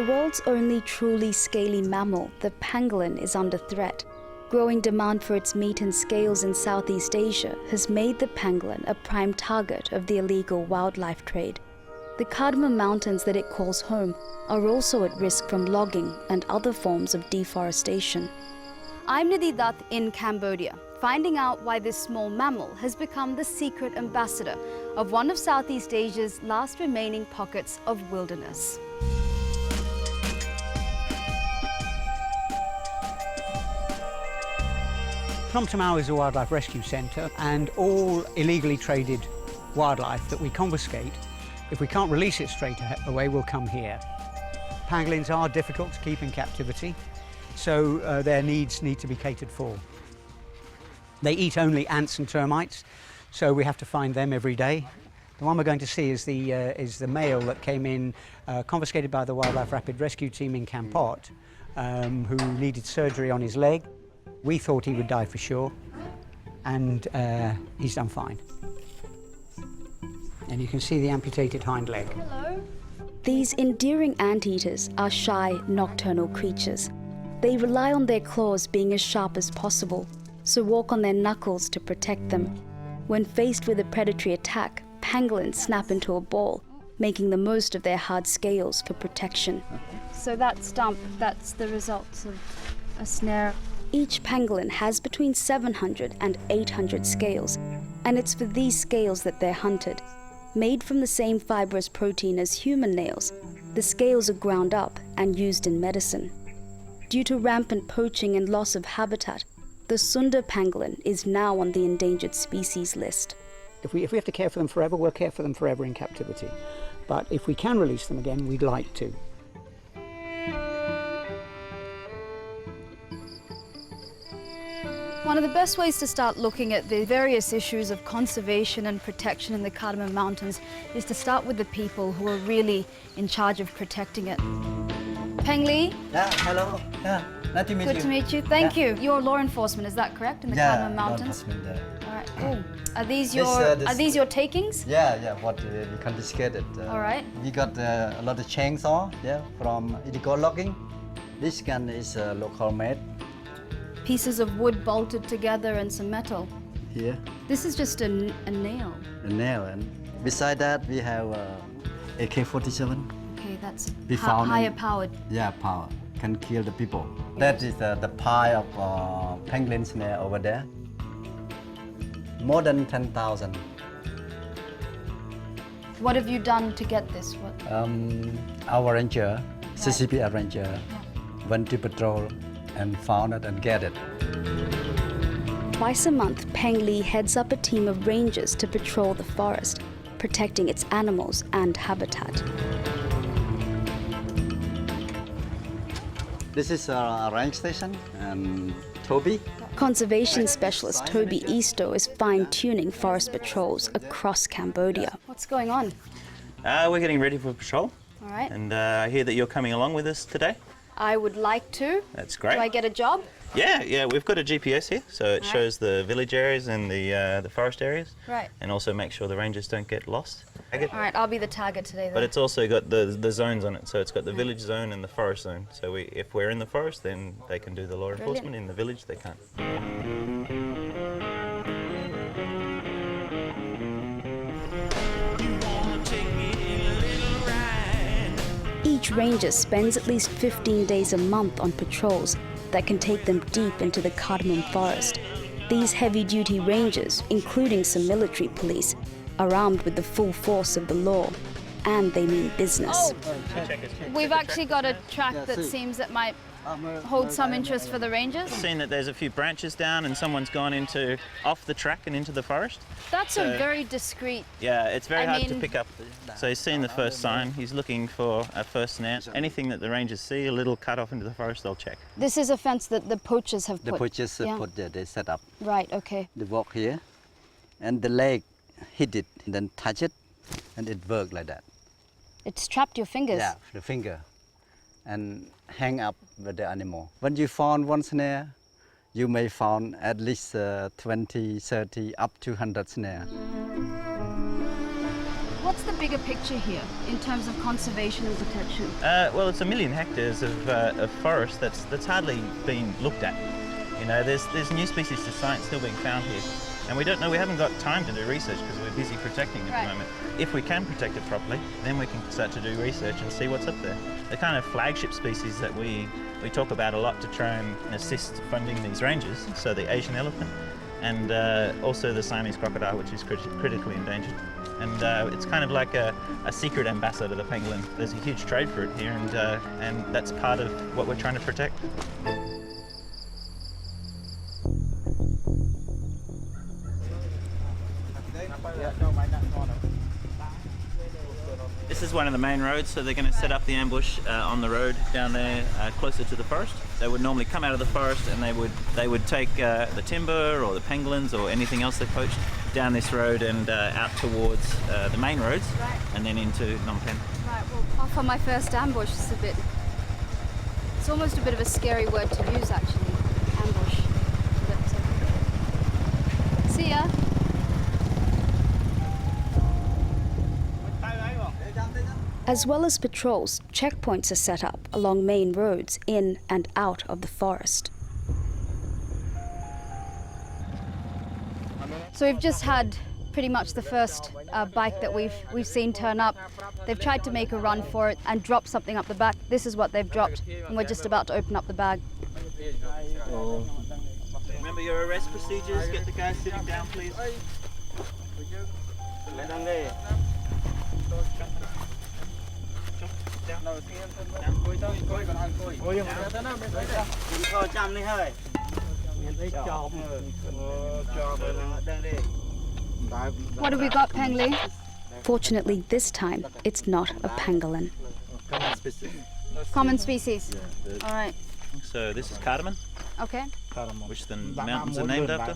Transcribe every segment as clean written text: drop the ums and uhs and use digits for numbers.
world's only truly scaly mammal, the pangolin is under threat. Growing demand for its meat and scales in Southeast Asia has made the pangolin a prime target of the illegal wildlife trade. The cardamom mountains that it calls home are also at risk from logging and other forms of deforestation. I'm Nidhi Dutt in Cambodia, finding out why this small mammal has become the secret ambassador of one of Southeast Asia's last remaining pockets of wilderness. Phnom Tamao is a wildlife rescue centre, and all illegally traded wildlife that we confiscate, if we can't release it straight away, will come here. Pangolins are difficult to keep in captivity, so their needs need to be catered for. They eat only ants and termites, so we have to find them every day. The one we're going to see is the male that came in, confiscated by the Wildlife Rapid Rescue Team in Kampot, who needed surgery on his leg. We thought he would die for sure, and he's done fine. And you can see the amputated hind leg. Hello. These endearing anteaters are shy, nocturnal creatures. They rely on their claws being as sharp as possible, so walk on their knuckles to protect them. When faced with a predatory attack, pangolins snap into a ball, making the most of their hard scales for protection. So that stump, that's the results of a snare. Each pangolin has between 700 and 800 scales, and it's for these scales that they're hunted. Made from the same fibrous protein as human nails, the scales are ground up and used in medicine. Due to rampant poaching and loss of habitat, the Sunda pangolin is now on the endangered species list. If we have to care for them forever, we'll care for them forever in captivity. But if we can release them again, we'd like to. One of the best ways to start looking at the various issues of conservation and protection in the Cardamom Mountains is to start with the people who are really in charge of protecting it. Peng Li? Yeah, hello. Yeah, nice to meet you. Good to meet you. Thank you. You're law enforcement, is that correct, in the Cardamom Mountains? Yeah, all right, cool. Are these your takings? Yeah, what we confiscated. All right. We got a lot of chainsaw, from illegal logging. This gun is local made. Pieces of wood bolted together and some metal. Here. This is just a nail. A nail, and beside that we have AK-47. Okay, that's we found higher powered. Yeah, power. Can kill the people. That is the pile of pangolin snare over there. More than 10,000. What have you done to get this? Our ranger, CCPR ranger, went to patrol and found it and get it. Twice a month, Peng Li heads up a team of rangers to patrol the forest, protecting its animals and habitat. This is our range station, and TOBY. Conservation specialist TOBY EASTOE is fine-tuning forest patrols across Cambodia. What's going on? We're getting ready for patrol. All right. And I hear that you're coming along with us today. I would like to. That's great. Do I get a job? Yeah, we've got a GPS here, so it shows the village areas and the forest areas. Right. And also make sure the rangers don't get lost. All right, I'll be the target today then. But it's also got the zones on it, so it's got the village zone and the forest zone. So if we're in the forest, then they can do the law enforcement. In the village, they can't. Each ranger spends at least 15 days a month on patrols that can take them deep into the cardamom forest. These heavy-duty rangers, including some military police, are armed with the full force of the law, and they mean business. We've actually got a track that seems that might hold some interest for the rangers. I've seen that there's a few branches down and someone's gone off the track and into the forest. That's a very discreet... Yeah, it's very hard to pick up. So he's seen the first sign, he's looking for a first snare. Anything that the rangers see, a little cut off into the forest, they'll check. This is a fence that the poachers have put? The poachers put there, they set up. Right, okay. They walk here, and the leg hit it, and then touch it, and it worked like that. It's trapped your fingers? Yeah, the finger, and hang up with the animal. When you found one snare, you may found at least 20, 30, up to 100 snare. what's the bigger picture here in terms of conservation and protection? Well, it's 1 million hectares of forest that's hardly been looked at. You know, there's new species to science still being found here. And we don't know, we haven't got time to do research because we're busy protecting at the moment. If we can protect it properly, then we can start to do research and see what's up there. The kind of flagship species that we talk about a lot to try and assist funding these ranges, so the Asian elephant and also the Siamese crocodile, which is critically endangered. And it's kind of like a secret ambassador to the pangolin. There's a huge trade for it here, and that's part of what we're trying to protect. This is one of the main roads, so they're going to set up the ambush on the road down there closer to the forest. They would normally come out of the forest and they would take the timber or the pangolins or anything else they poached down this road and out towards the main roads and then into Phnom Penh. Right, well, off on my first ambush, it's almost a bit of a scary word to use actually, ambush. But, see ya. As well as patrols, checkpoints are set up along main roads in and out of the forest. So we've just had pretty much the first bike that we've seen turn up. They've tried to make a run for it and drop something up the back. This is what they've dropped, and we're just about to open up the bag. Remember your arrest procedures. Get the guy sitting down, please. What have we got, Pangolin? Fortunately, this time, it's not a pangolin. Common species. All right. So this is cardamom, Okay. which the mountains are named after.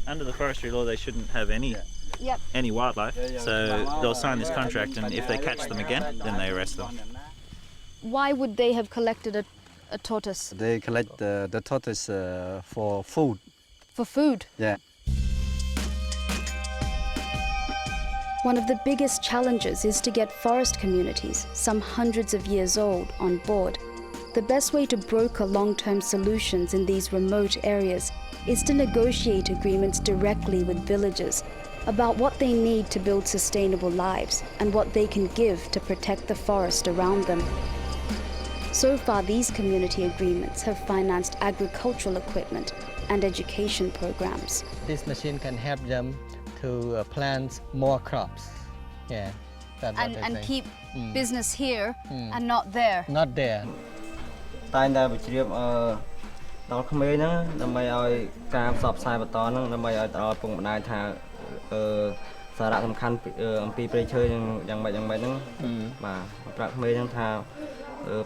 Under the forestry law, they shouldn't have any wildlife, so they'll sign this contract, and if they catch them again, then they arrest them. Why would they have collected a tortoise? They collect the tortoise for food. For food? Yeah. One of the biggest challenges is to get forest communities, some hundreds of years old, on board. The best way to broker long-term solutions in these remote areas is to negotiate agreements directly with villagers about what they need to build sustainable lives and what they can give to protect the forest around them. So far, these community agreements have financed agricultural equipment and education programs. This machine can help them to plant more crops. Yeah, that's what And they keep business here and not there. Not there. តែតែវិជ្ជាដល់ក្មេងហ្នឹងដើម្បីឲ្យការផ្សព្វផ្សាយបន្តហ្នឹងដើម្បីឲ្យដល់ពុកម្ដាយថាសារៈសំខាន់អំពីព្រៃឈើយ៉ាងម៉េចហ្នឹងបាទប្រាប់ក្មេងហ្នឹងថា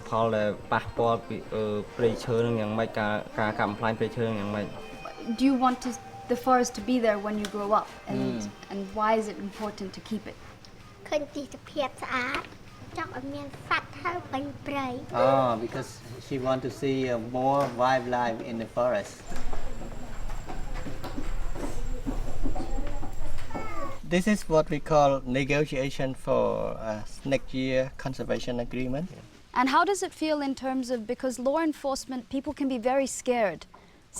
ផលដែលប៉ះពាល់ពីព្រៃឈើហ្នឹងយ៉ាងម៉េចការកាប់បំផ្លាញព្រៃឈើហ្នឹងយ៉ាងម៉េច Do you want the forest to be there when you grow up, and why is it important to keep it? ឃើញទីភាពស្អាតចង់ឲ្យមានសត្វហើរពេញព្រៃ Oh, because she want to see more wildlife in the forest. This is what we call negotiation for next year conservation agreement. And how does it feel in terms of, because law enforcement, people can be very scared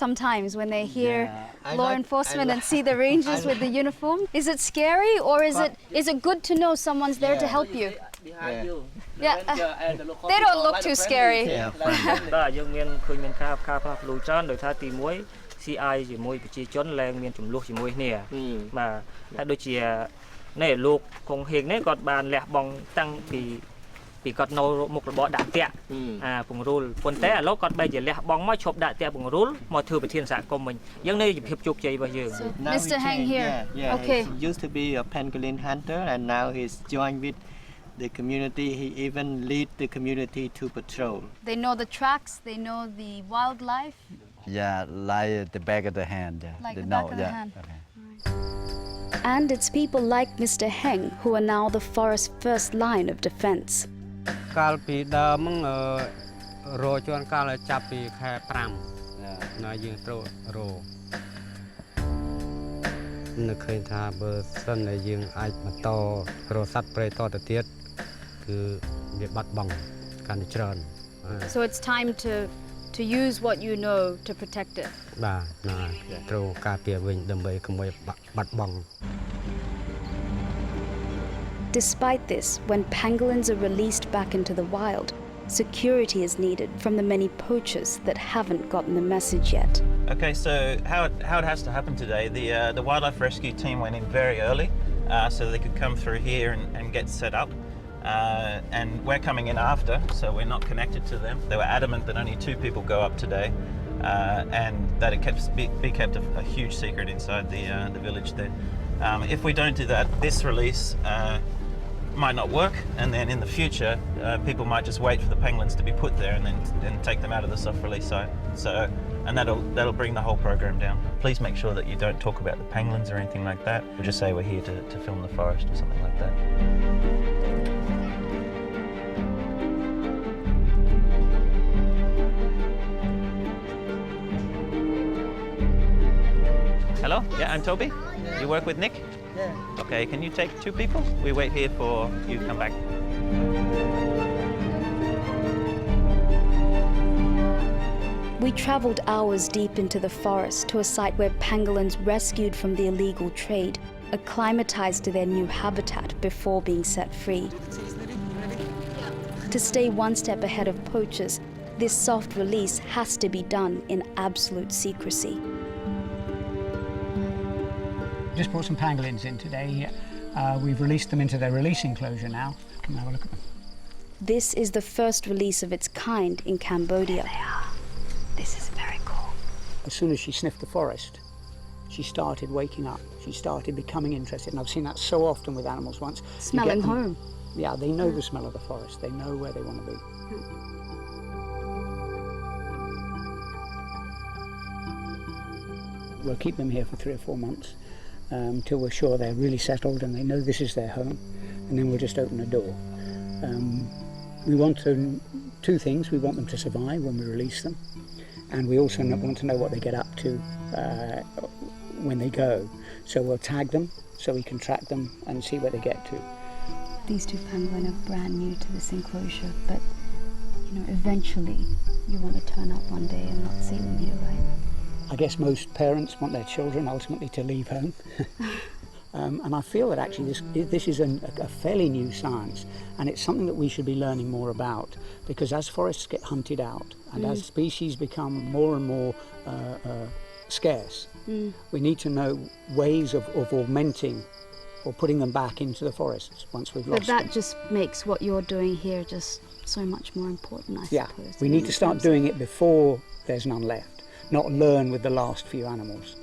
sometimes when they hear law enforcement and see the rangers with the uniform. Is it scary, or is it good to know someone's there to help you? Yeah, they don't look too scary. បាទយើងមានឃើញមានការផ្លាស់ប្ដូរច្រើនដោយថាទី1 CI ជាមួយប្រជាជនឡើងមានចំនួនជាមួយគ្នាបាទហើយដូចជានេះលោកកុងហេងនេះគាត់បានលះបង់តាំងពីគាត់នៅមុខរបរដាក់តាក់ពង្រូលប៉ុន្តែឥឡូវគាត់បែរជាលះបង់មកឈប់ដាក់តាក់ពង្រូលមកធ្វើប្រធានសហគមន៍វិញយើងនេះជាភាពជោគជ័យរបស់យើង Mr Heng here. Yeah, Okay. he used to be a pangolin hunter and now he's joined with the community. He even lead the community to patrol. They know the tracks, they know the wildlife. Yeah, like the back of the hand. Yeah. Like they the know, back of the yeah. hand. Okay. And it's people like Mr Heng who are now the forest's first line of defense. កាលពីដើមហ្នឹងរោជួនកាលចាប់ពីខែ5 Yeah. ណាយើងត្រូវរោ នឹកឃើញថាបើសិនតែយើងអាចបន្តរកសត្វព្រៃតទៅទៀតគឺវាបាត់បង់កាន់តែច្រើន So it's time to use what you know to protect it. បាទត្រូវការពារវិញដើម្បីកុំឲ្យបាត់បង់ Despite this, when pangolins are released back into the wild, security is needed from the many poachers that haven't gotten the message yet. Okay, so how it has to happen today, the wildlife rescue team went in very early so they could come through here and get set up. And we're coming in after, so we're not connected to them. They were adamant that only 2 people go up today and that it be kept a huge secret inside the village there. If we don't do that, this release might not work, and then in the future people might just wait for the pangolins to be put there and then take them out of the soft release site. And that'll bring the whole program down. Please make sure that you don't talk about the pangolins or anything like that. We'll just say we're here to film the forest or something like that. Hello, yeah, I'm Toby. You work with Nick? Yeah. Okay, can you take 2 people? We wait here for you to come back. We travelled hours deep into the forest to a site where pangolins rescued from the illegal trade acclimatized to their new habitat before being set free. To stay one step ahead of poachers, this soft release has to be done in absolute secrecy. Just brought some pangolins in today. We've released them into their release enclosure now. Come and have a look at them. This is the first release of its kind in Cambodia. There they are. This is very cool. As soon as she sniffed the forest, she started waking up. She started becoming interested, and I've seen that so often with animals once. Smelling home. Yeah, they know the smell of the forest. They know where they want to be. We'll keep them here for 3 or 4 months till we're sure they're really settled and they know this is their home, and then we'll just open a door. We want 2 things. We want them to survive when we release them, and we also want to know what they get up to when they go. So we'll tag them so we can track them and see where they get to. These 2 pangolin are brand new to this enclosure, but eventually you want to turn up one day and not see them here, right? I guess most parents want their children ultimately to leave home. And I feel that actually this is a fairly new science, and it's something that we should be learning more about, because as forests get hunted out and as species become more and more scarce, we need to know ways of augmenting or putting them back into the forests once we've lost them. But that just makes what you're doing here just so much more important, I suppose. We need to start doing it before there's none left, not learn with the last few animals.